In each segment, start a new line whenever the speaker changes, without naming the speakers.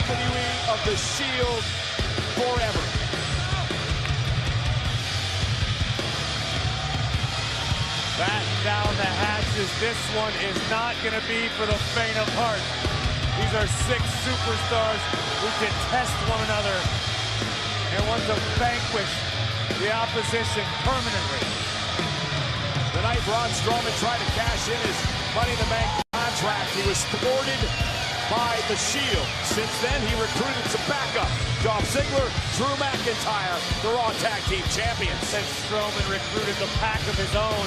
WWE of the Shield forever.
Batten down the hatches. This one is not going to be for the faint of heart. These are 6 superstars who detest one another and want to vanquish the opposition permanently.
The night Braun Strowman tried to cash in his Money in the Bank contract, he was thwarted by the Shield. Since then, he recruited some backup. Dolph Ziggler, Drew McIntyre, the Raw Tag Team Champions.
Since Strowman recruited the pack of his own,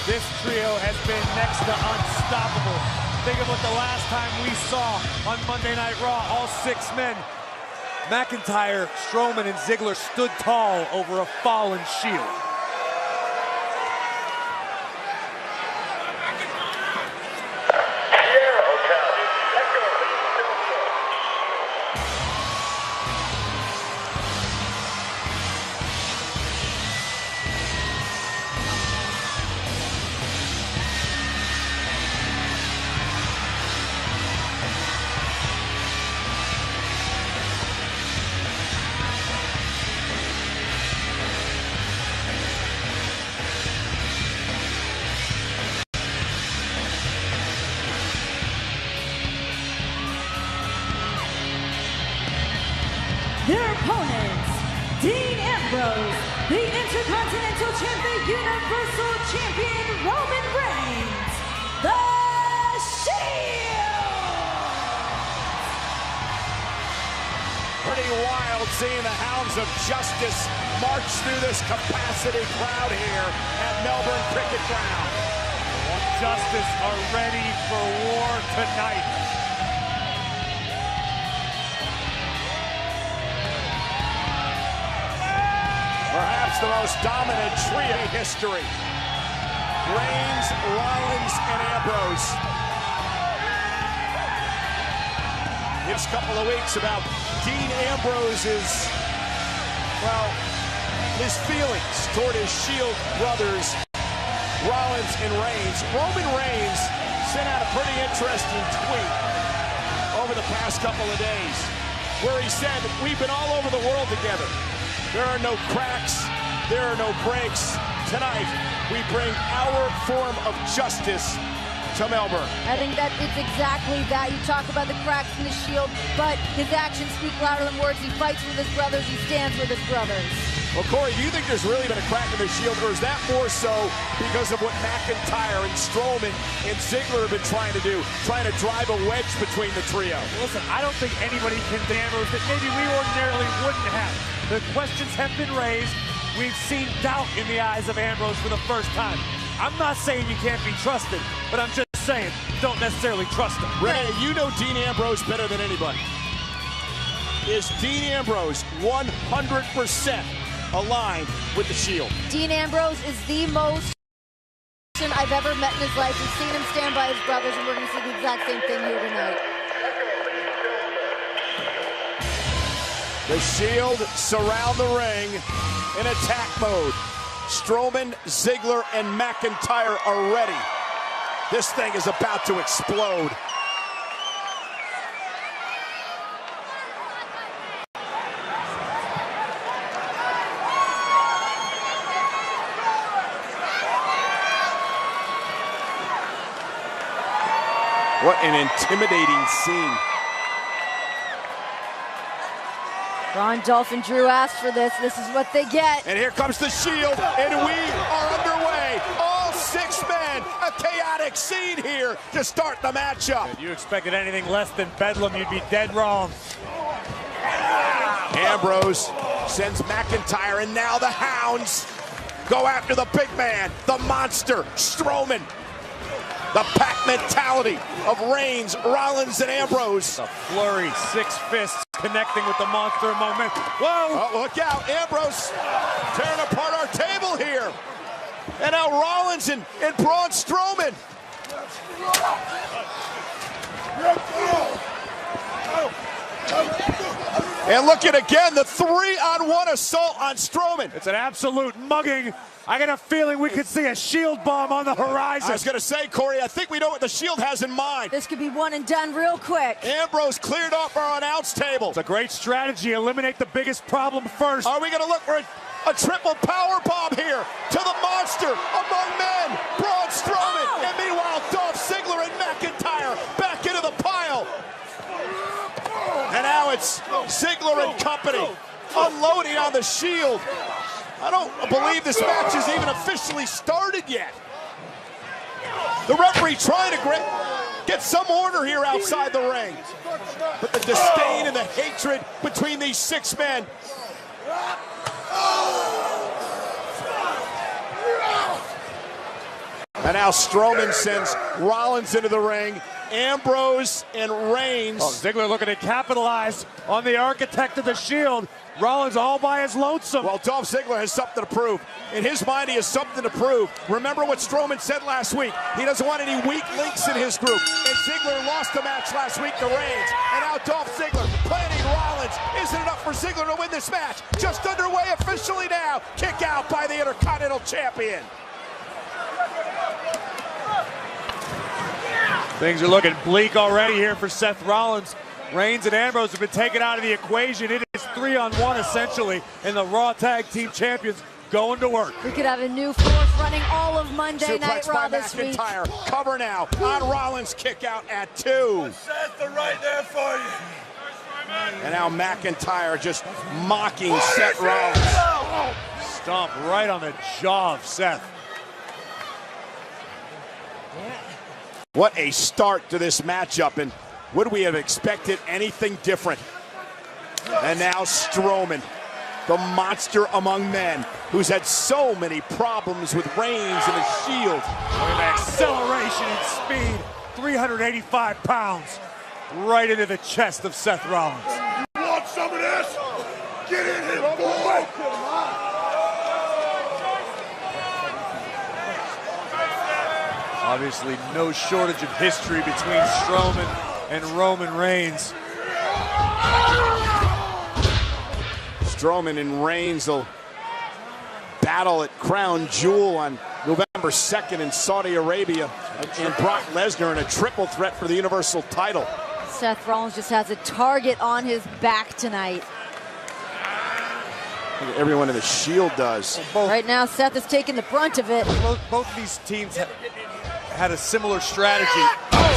this trio has been next to unstoppable. Think of what the last time we saw on Monday Night Raw, all 6 men. McIntyre, Strowman, and Ziggler stood tall over a fallen Shield.
Their opponents, Dean Ambrose, the Intercontinental Champion, Universal Champion, Roman Reigns, The Shield!
Pretty wild seeing the Hounds of Justice march through this capacity crowd here at Melbourne Cricket Ground.
Justice are ready for war tonight.
Perhaps the most dominant trio in history. Reigns, Rollins, and Ambrose. Next couple of weeks about Dean Ambrose's, well, his feelings toward his Shield brothers, Rollins and Reigns. Roman Reigns sent out a pretty interesting tweet over the past couple of days where he said, "We've been all over the world together. There are no cracks, there are no breaks. Tonight, we bring our form of justice to Melbourne."
I think that it's exactly that. You talk about the cracks in the Shield, but his actions speak louder than words. He fights with his brothers, he stands with his brothers.
Well, Corey, do you think there's really been a crack in the Shield, or is that more so because of what McIntyre and Strowman and Ziggler have been trying to do, trying to drive a wedge between the trio?
Listen, I don't think anybody can Ambrose that maybe we ordinarily wouldn't have. The questions have been raised. We've seen doubt in the eyes of Ambrose for the first time. I'm not saying you can't be trusted, but I'm just saying don't necessarily trust him.
Renee, you know Dean Ambrose better than anybody. Is Dean Ambrose 100% aligned with the Shield?
Dean Ambrose is the most I've ever met in his life. We've seen him stand by his brothers, and we're going to see the exact same thing here tonight.
The Shield surround the ring in attack mode. Strowman, Ziggler, and McIntyre are ready. This thing is about to explode. What an intimidating scene.
Braun, Dolph, and Drew asked for this. This is what they get.
And here comes the Shield, and we are underway. All 6 men, a chaotic scene here to start the matchup.
If you expected anything less than Bedlam, you'd be dead wrong.
Ambrose sends McIntyre, and now the Hounds go after the big man, the monster, Strowman. The pack mentality of Reigns, Rollins, and Ambrose.
A flurry, 6 fists connecting with the monster moment. Whoa!
Oh, look out, Ambrose tearing apart our table here. And now Rollins and Braun Strowman. And look at again, the 3-on-1 assault on Strowman.
It's an absolute mugging. I got a feeling we could see a Shield bomb on the horizon.
I was going to say, Corey, I think we know what the Shield has in mind.
This could be one and done real quick.
Ambrose cleared off our announce table.
It's a great strategy. Eliminate the biggest problem first.
Are we going to look for a triple power bomb here to the monster among men, Braun Strowman?
Oh.
And meanwhile, Dolph Ziggler and McIntyre back into the pile. And now it's Ziggler and company unloading on the Shield. I don't believe this match has even officially started yet. The referee trying to get some order here outside the ring. But the disdain and the hatred between these 6 men. And now Strowman sends Rollins into the ring. Ambrose and Reigns.
Oh, Ziggler looking to capitalize on the architect of the Shield. Rollins all by his lonesome.
Well, Dolph Ziggler has something to prove. In his mind, he has something to prove. Remember what Strowman said last week. He doesn't want any weak links in his group. And Ziggler lost the match last week to Reigns. And now Dolph Ziggler planning Rollins. Isn't enough for Ziggler to win this match. Just underway officially now. Kick out by the Intercontinental Champion.
Things are looking bleak already here for Seth Rollins. Reigns and Ambrose have been taken out of the equation. It is 3-on-1 essentially, and the Raw Tag Team Champions going to work.
We could have a new force running all of Monday Night Raw this week.
McIntyre. Cover now on Rollins. Kick out at 2.
Seth, they're right there for you.
And now McIntyre just mocking Seth Rollins.
Stomp right on the jaw of Seth.
What a start to this matchup, and would we have expected anything different? And now Strowman, the monster among men, who's had so many problems with Reigns and the Shield.
With acceleration and speed, 385 pounds, right into the chest of Seth Rollins.
You want some of this? Get in here, boy!
Obviously, no shortage of history between Strowman and Roman Reigns.
Strowman and Reigns will battle at Crown Jewel on November 2nd in Saudi Arabia. And Brock Lesnar in a triple threat for the Universal title.
Seth Rollins just has a target on his back tonight.
Everyone in the Shield does.
Right now, Seth is taking the brunt of it.
Both of these teams had a similar strategy.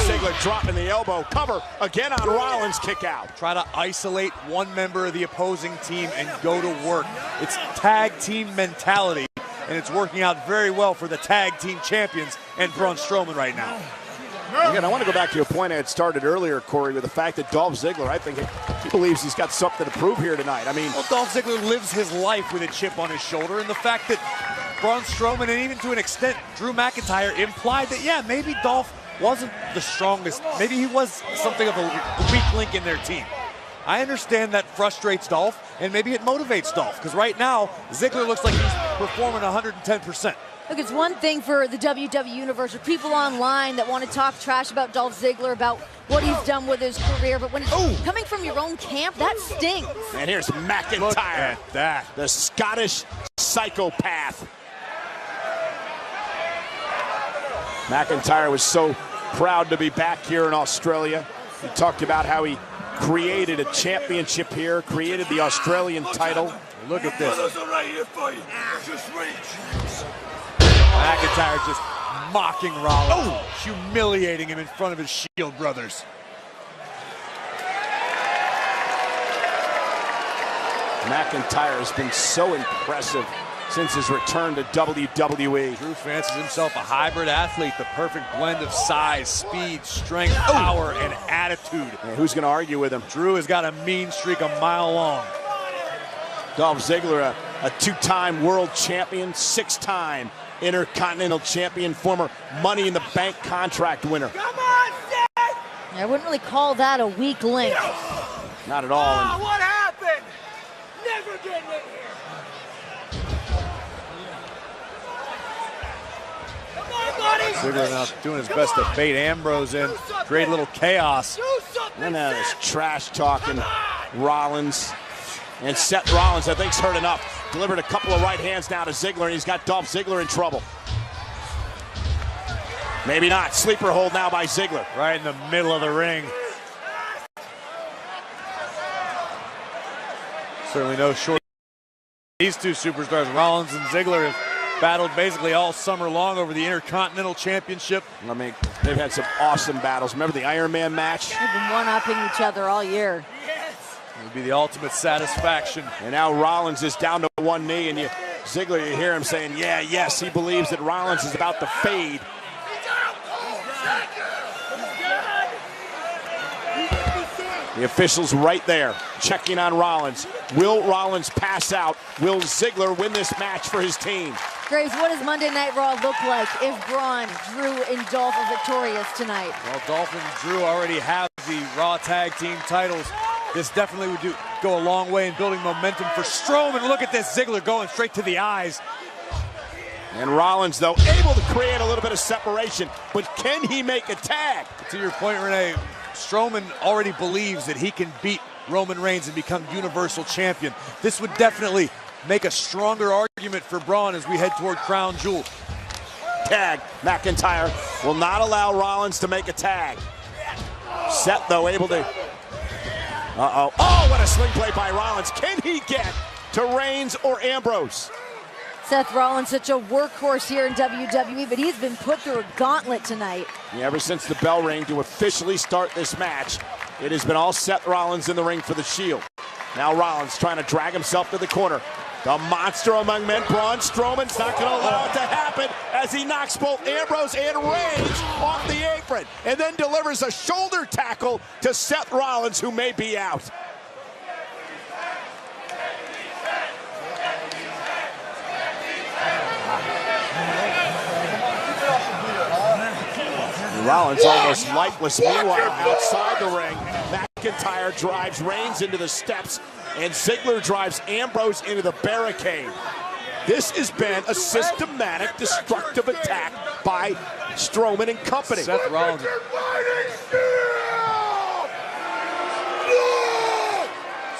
Ziggler dropping the elbow. Cover again on Rollins. Kick out.
Try to isolate one member of the opposing team and go to work. It's tag team mentality, and it's working out very well for the tag team champions and Braun Strowman right now.
Again, I want to go back to a point I had started earlier, Corey, with the fact that Dolph Ziggler, I think he believes he's got something to prove here tonight. I mean,
well, Dolph Ziggler lives his life with a chip on his shoulder, and the fact that Braun Strowman and even to an extent Drew McIntyre implied that, yeah, maybe Dolph wasn't the strongest. Maybe he was something of a weak link in their team. I understand that frustrates Dolph, and maybe it motivates Dolph, because right now, Ziggler looks like he's performing 110%.
Look, it's one thing for the WWE Universe or people online that want to talk trash about Dolph Ziggler, about what he's done with his career, but when it's coming from your own camp, that stings.
And here's McIntyre.
Look at that.
The Scottish psychopath. McIntyre was so proud to be back here in Australia. He talked about how he created a championship here, created the Australian title.
Look at this.
Right here for you. Just reach.
McIntyre just mocking Rollins, humiliating him in front of his Shield brothers.
McIntyre has been so impressive since his return to WWE.
Drew fancies himself a hybrid athlete, the perfect blend of size, speed, strength, power, and attitude.
And who's going to argue with him?
Drew has got a mean streak a mile long.
Dolph Ziggler, a two-time world champion, 6-time Intercontinental champion, former Money in the Bank contract winner.
Come on, Seth!
I wouldn't really call that a weak link.
Not at all.
Oh, what happened? Never getting in here. Come on, buddy.
Ziggler now doing his best to bait Ambrose in, create a little chaos.
Do something,
And then this trash talking Rollins. And Seth Rollins, I think, heard enough. Delivered a couple of right hands now to Ziggler, and he's got Dolph Ziggler in trouble. Maybe not. Sleeper hold now by Ziggler.
Right in the middle of the ring. Certainly no short. These two superstars, Rollins and Ziggler, have battled basically all summer long over the Intercontinental Championship.
I mean, they've had some awesome battles. Remember the Iron Man match?
They've been one-upping each other all year.
It would be the ultimate satisfaction.
And now Rollins is down to one knee, and Ziggler, you hear him saying, yeah, yes, he believes that Rollins is about to fade. The officials right there, checking on Rollins. Will Rollins pass out? Will Ziggler win this match for his team?
Graves, what does Monday Night Raw look like if Braun, Drew, and Dolph are victorious tonight?
Well, Dolph and Drew already have the Raw Tag Team titles. This definitely would go a long way in building momentum for Strowman. Look at this, Ziggler going straight to the eyes.
And Rollins, though, able to create a little bit of separation, but can he make a tag?
To your point, Renee, Strowman already believes that he can beat Roman Reigns and become Universal Champion. This would definitely make a stronger argument for Braun as we head toward Crown Jewel.
Tag. McIntyre will not allow Rollins to make a tag. Seth, though, able to... Uh-oh. Oh, what a sling play by Rollins. Can he get to Reigns or Ambrose?
Seth Rollins, such a workhorse here in WWE, but he's been put through a gauntlet tonight.
Yeah, ever since the bell rang to officially start this match, it has been all Seth Rollins in the ring for the Shield. Now Rollins trying to drag himself to the corner. The monster among men, Braun Strowman's not going to allow it to happen as he knocks both Ambrose and Reigns off the apron and then delivers a shoulder tackle to Seth Rollins, who may be out. Rollins almost lifeless. Meanwhile, outside the ring, McIntyre drives Reigns into the steps, and Ziggler drives Ambrose into the barricade. This has been a systematic, destructive attack by Strowman and company.
Seth Rollins.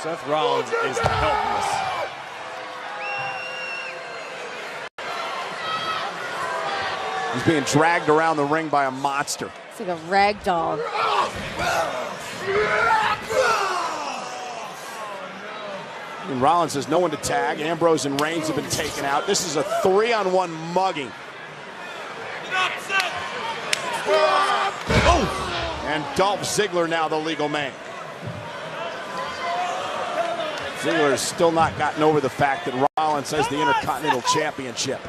Seth Rollins is helpless.
He's being dragged around the ring by a monster.
It's like a rag doll.
And Rollins has no one to tag. Ambrose and Reigns have been taken out. This is a 3-on-1 mugging. Oh! And Dolph Ziggler now the legal man. Ziggler has still not gotten over the fact that Rollins has the Intercontinental Championship.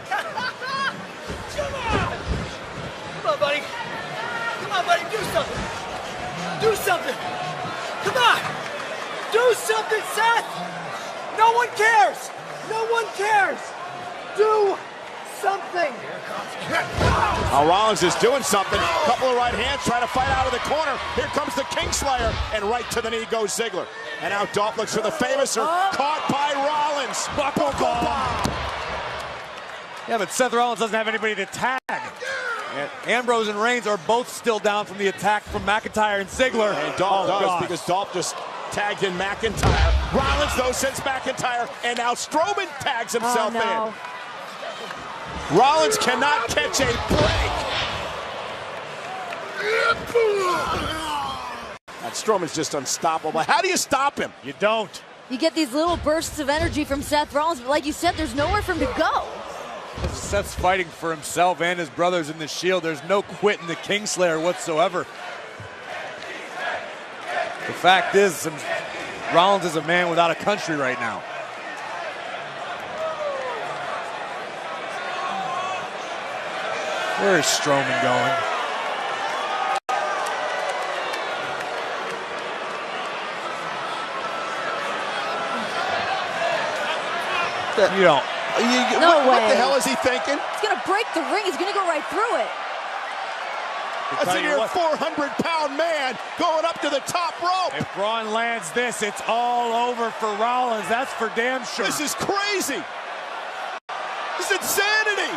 Come on, buddy. Come on, buddy. Do something. Do something. Come on. Do something, Seth. No one cares. No one cares. Do something.
Now Rollins is doing something. A couple of right hands trying to fight out of the corner. Here comes the Kingslayer, and right to the knee goes Ziggler. And now Dolph looks for the famouser. Caught by Rollins.
Yeah, but Seth Rollins doesn't have anybody to tag. And Ambrose and Reigns are both still down from the attack from McIntyre and Ziggler.
And Dolph does, because Dolph just tagged in McIntyre. Rollins, though, sends McIntyre, and now Strowman tags himself in. Rollins cannot catch a break. That Strowman's just unstoppable. How do you stop him?
You don't.
You get these little bursts of energy from Seth Rollins, but like you said, there's nowhere for him to go.
Seth's fighting for himself and his brothers in the Shield. There's no quit in the Kingslayer whatsoever. The fact is, Rollins is a man without a country right now. Where is Strowman going? You don't.
No way.
What the hell is he thinking?
He's going to break the ring. He's going to go right through it.
That's a near 400-pound man going up to the top rope.
If Braun lands this, it's all over for Rollins. That's for damn sure.
This is crazy. This is insanity.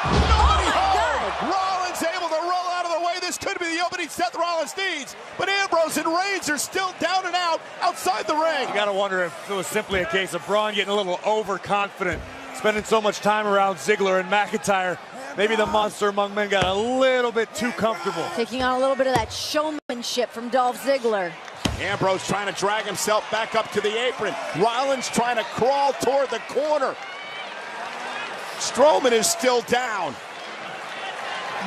Oh my God.
Rollins able to roll out of the way. This this could be the opening Seth Rollins needs. But Ambrose and Reigns are still down and out outside the ring.
You gotta wonder if it was simply a case of Braun getting a little overconfident, spending so much time around Ziggler and McIntyre. Maybe the monster among men got a little bit too comfortable.
Taking on a little bit of that showmanship from Dolph Ziggler.
Ambrose trying to drag himself back up to the apron. Rollins trying to crawl toward the corner. Strowman is still down.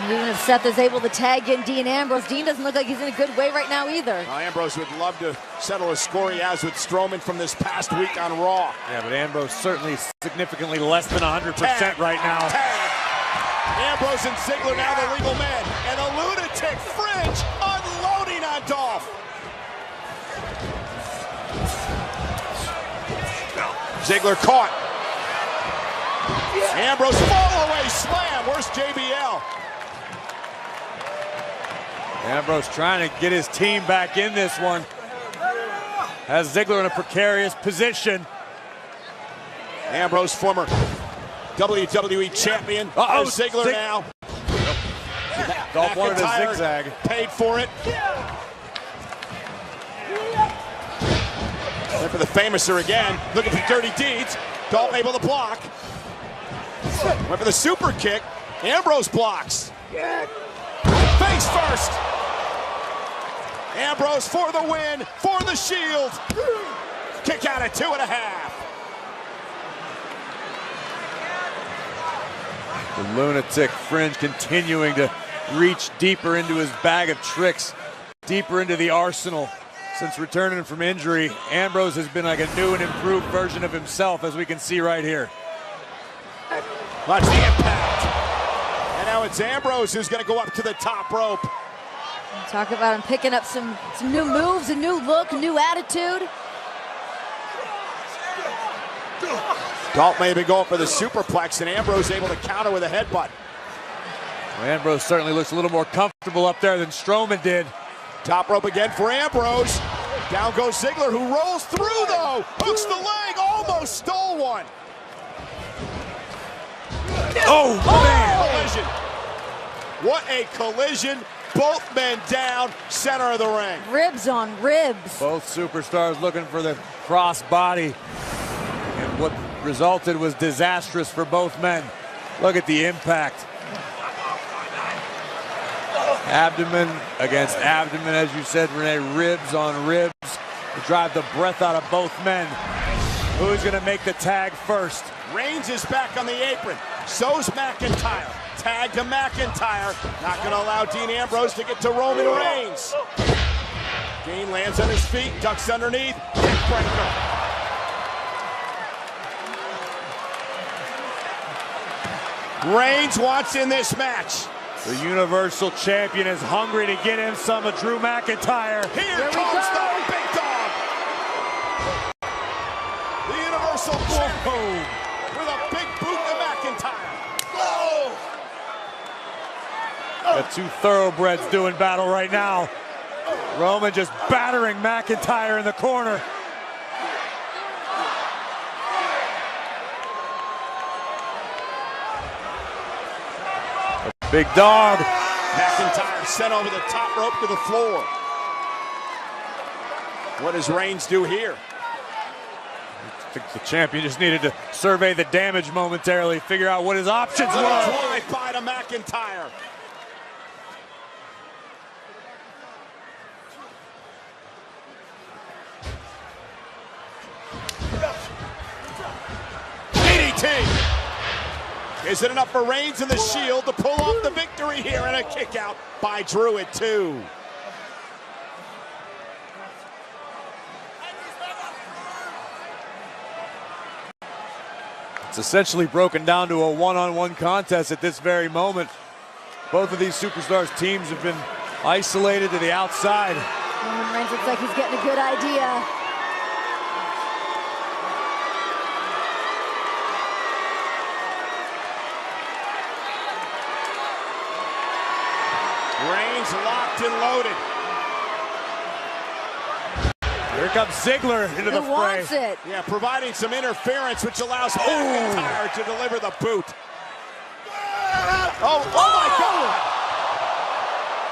Even if Seth is able to tag in Dean Ambrose, Dean doesn't look like he's in a good way right now either.
Ambrose would love to settle a score he has with Strowman from this past week on Raw.
Yeah, but Ambrose certainly significantly less than 100% right now.
Tag. Ambrose and Ziggler now the legal men. And a lunatic Fringe unloading on Dolph. Ziggler caught. Ambrose fall away slam. Where's JBL?
Ambrose trying to get his team back in this one. Has Ziggler in a precarious position.
Ambrose, former WWE champion. Ziggler now.
Dolph wanted a
McIntyre
zigzag.
Paid for it. And for the famouser again, looking for dirty deeds. Dolph able to block. Went for the super kick. Ambrose blocks. Face first. Ambrose for the win, for the Shield. Kick out at 2.5.
The lunatic Fringe continuing to reach deeper into his bag of tricks, deeper into the arsenal. Since returning from injury, Ambrose has been like a new and improved version of himself, as we can see right here.
Watch the impact. And now it's Ambrose who's going to go up to the top rope.
Talk about him picking up some new moves, a new look, new attitude.
Dolph may be going for the superplex, and Ambrose able to counter with a headbutt.
Well, Ambrose certainly looks a little more comfortable up there than Strowman did.
Top rope again for Ambrose. Down goes Ziggler, who rolls through, though. Hooks the leg, almost stole one.
Oh, man!
Collision. What a collision. Both men down, center of the ring.
Ribs on ribs.
Both superstars looking for the cross body. And what resulted was disastrous for both men. Look at the impact. Abdomen against abdomen, as you said, Renee, ribs on ribs to drive the breath out of both men. Who's going to make the tag first?
Reigns is back on the apron. So's McIntyre. Tag to McIntyre. Not going to allow Dean Ambrose to get to Roman Reigns. Dean lands on his feet, ducks underneath. Neckbreaker. Reigns wants in this match.
The Universal Champion is hungry to get him some of Drew McIntyre.
Here comes the big dog. The Universal Champion with a big boot to McIntyre. Oh!
The two thoroughbreds doing battle right now. Roman just battering McIntyre in the corner. Big dog.
McIntyre sent over the top rope to the floor. What does Reigns do here?
I think the champion just needed to survey the damage momentarily, figure out what his options were.
Drive by to McIntyre. DDT. Is it enough for Reigns and the Shield to pull off the victory here, and a kick out by Drew at 2?
It's essentially broken down to a one-on-one contest at this very moment. Both of these superstars' teams have been isolated to the outside.
Roman Reigns looks like he's getting a good idea.
Reigns locked and loaded.
Here comes Ziggler into the
Who
fray.
wants it?
Yeah, providing some interference, which allows McIntyre to deliver the boot. Oh my God!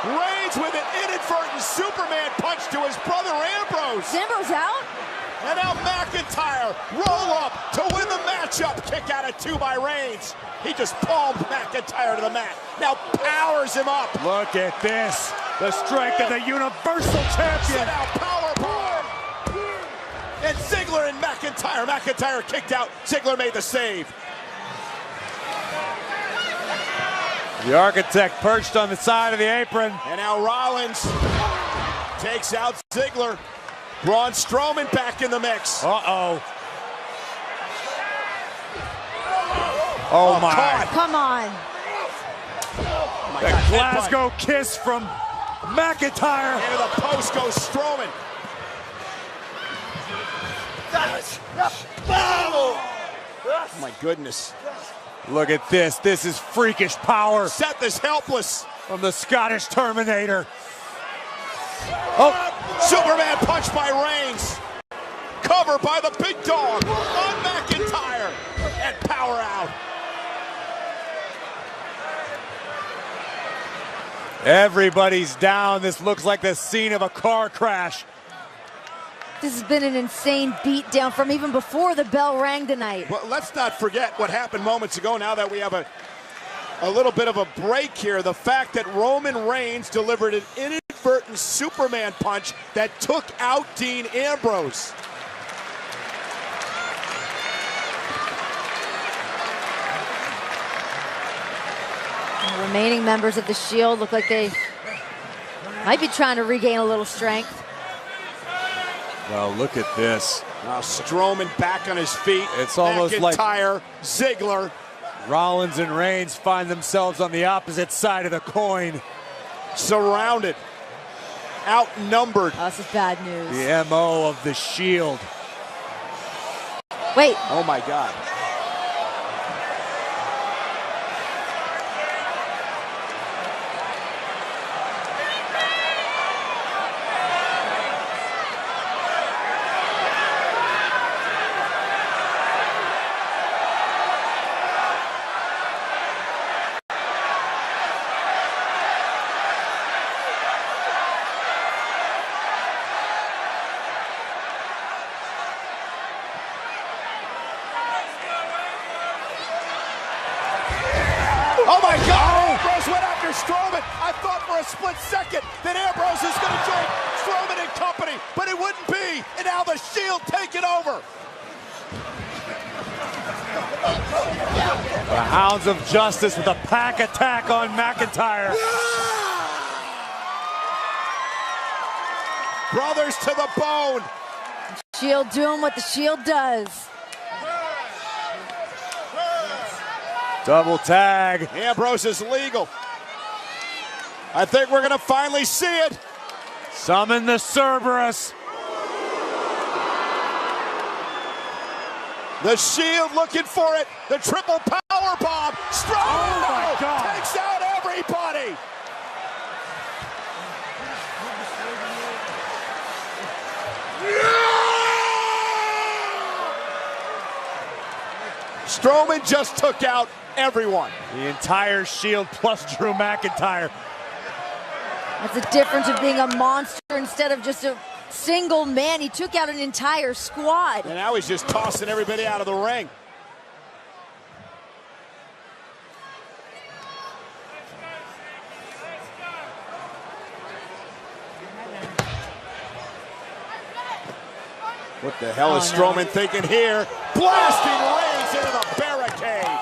Reigns with an inadvertent Superman punch to his brother Ambrose.
Ambrose out?
And now McIntyre, roll up to win the matchup. Kick out at 2 by Reigns. He just palmed McIntyre to the mat. Now powers him up.
Look at this. The strength of the Universal Champion.
Sit out, powerbomb. And Ziggler and McIntyre. McIntyre kicked out. Ziggler made the save.
The Architect perched on the side of the apron.
And now Rollins takes out Ziggler. Braun Strowman back in the mix.
Uh-oh. Oh, my.
Caught.
Come on.
Oh my
The
God,
Glasgow kiss from McIntyre.
into the post goes Strowman. Oh my goodness.
Look at this. This is freakish power
Seth is helpless.
from the Scottish Terminator.
Superman punch by Reigns. Cover by the big dog on McIntyre. And power out.
Everybody's down. This looks like the scene of a car crash.
This has been an insane beatdown from even before the bell rang tonight.
Well, let's not forget what happened moments ago. Now that we have a little bit of a break here, the fact that Roman Reigns delivered an inadvertent Superman punch that took out Dean Ambrose.
The remaining members of the Shield look like they might be trying to regain a little strength.
Well, look at this.
Now Strowman back on his feet.
It's almost like
McIntyre, Ziggler.
Rollins and Reigns find themselves on the opposite side of the coin.
Surrounded. Outnumbered.
Oh, this is bad news.
The MO of the Shield.
Wait.
Oh my God. Oh my God! Ambrose went after Strowman. I thought for a split second that Ambrose is going to join Strowman and company, but it wouldn't be. And now the Shield take it over.
The Hounds of Justice with a pack attack on McIntyre.
Brothers to the bone.
Shield doing what the Shield does.
Double tag.
Ambrose is legal. I think we're going to finally see it.
Summon the Cerberus.
The Shield looking for it. The triple power bomb. Strowman
Oh my God.
takes out everybody. Strowman just took out everyone.
The entire Shield plus Drew McIntyre.
That's the difference of being a monster instead of just a single man. He took out an entire squad.
And now he's just tossing everybody out of the ring. What the hell is Strowman thinking here? Blasting Reigns into the barricade.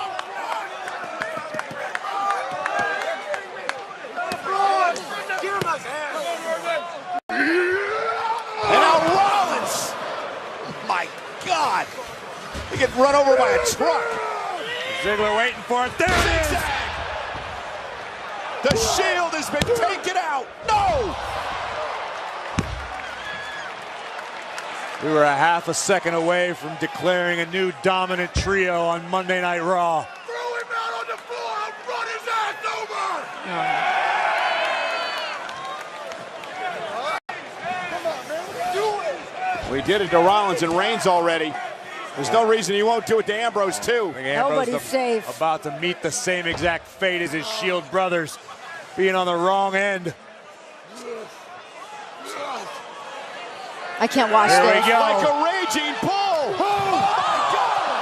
And now Rollins. My God. He get run over by a truck.
Ziggler waiting for it. There it is.
The Shield has been taken out. No.
We were a half a second away from declaring a new dominant trio on Monday Night Raw.
Throw him out on the floor and run his ass over! Come on, man, do it!
We did it to Rollins and Reigns already. There's no reason he won't do it to Ambrose, too.
Nobody's safe.
About to meet the same exact fate as his Shield brothers, being on the wrong end
I can't watch
Here we
this.
go.
Like a raging bull. Oh my God!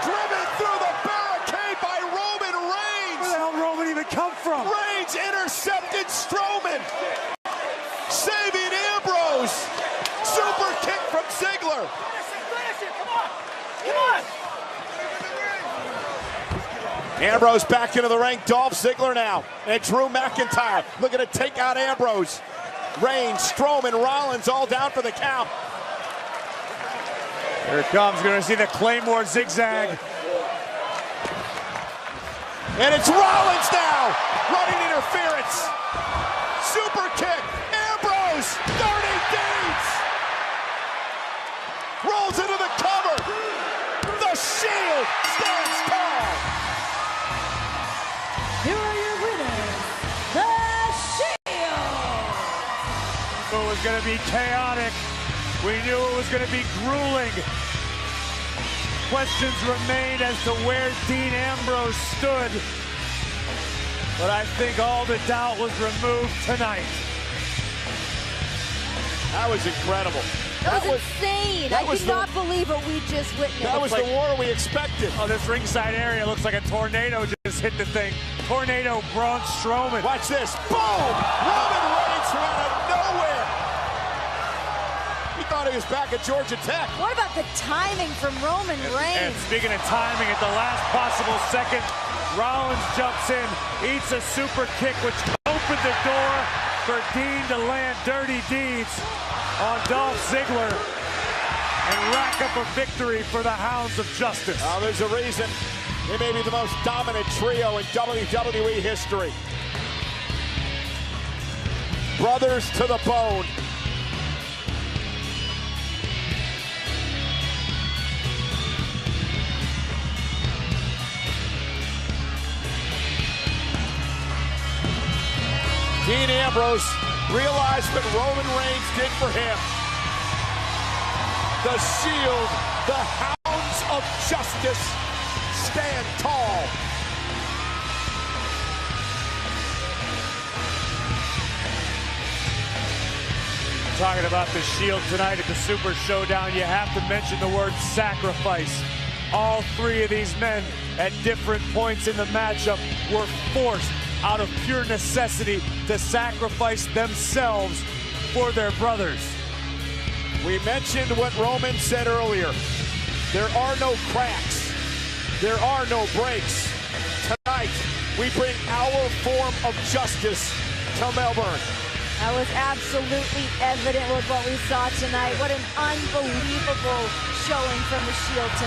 Driven through the barricade by Roman Reigns.
Where the hell Roman even come from?
Reigns intercepted Strowman. Saving Ambrose. Super kick from Ziggler.
Finish it, come on! Come on!
Ambrose back into the ring. Dolph Ziggler now. And Drew McIntyre looking to take out Ambrose. Reigns, Strowman, Rollins all down for the count.
Here it comes. Going to see the Claymore zigzag.
And it's Rollins now. Running interference. Super kick. Ambrose. Dirty deeds. Rolls into the cover. The Shield stands tall.
Here are your winners, The Shield.
It was going to be chaotic. We knew it was going to be grueling. Questions remained as to where Dean Ambrose stood. But I think all the doubt was removed tonight.
That was incredible.
That was insane. I did not believe what we just witnessed.
That was the war we expected.
Oh, this ringside area looks like a tornado just hit the thing. Tornado Braun Strowman.
Watch this. Boom! Roman Reigns from out of nowhere. He thought he was back at Georgia Tech.
What about the timing from Roman
And
Reigns?
speaking of timing, at the last possible second, Rollins jumps in, eats a super kick, which opened the door for Dean to land dirty deeds on Dolph Ziggler and rack up a victory for the Hounds of Justice.
There's a reason they may be the most dominant trio in WWE history. Brothers to the bone. Dean Ambrose realized what Roman Reigns did for him. The Shield, the Hounds of Justice, stand tall.
Talking about the Shield tonight at the Super Showdown, you have to mention the word sacrifice. All three of these men at different points in the matchup were forced out of pure necessity to sacrifice themselves for their brothers.
We mentioned what Roman said earlier. There are no cracks. There are no breaks. Tonight, we bring our form of justice to Melbourne.
That was absolutely evident with what we saw tonight. What an unbelievable showing from the Shield tonight.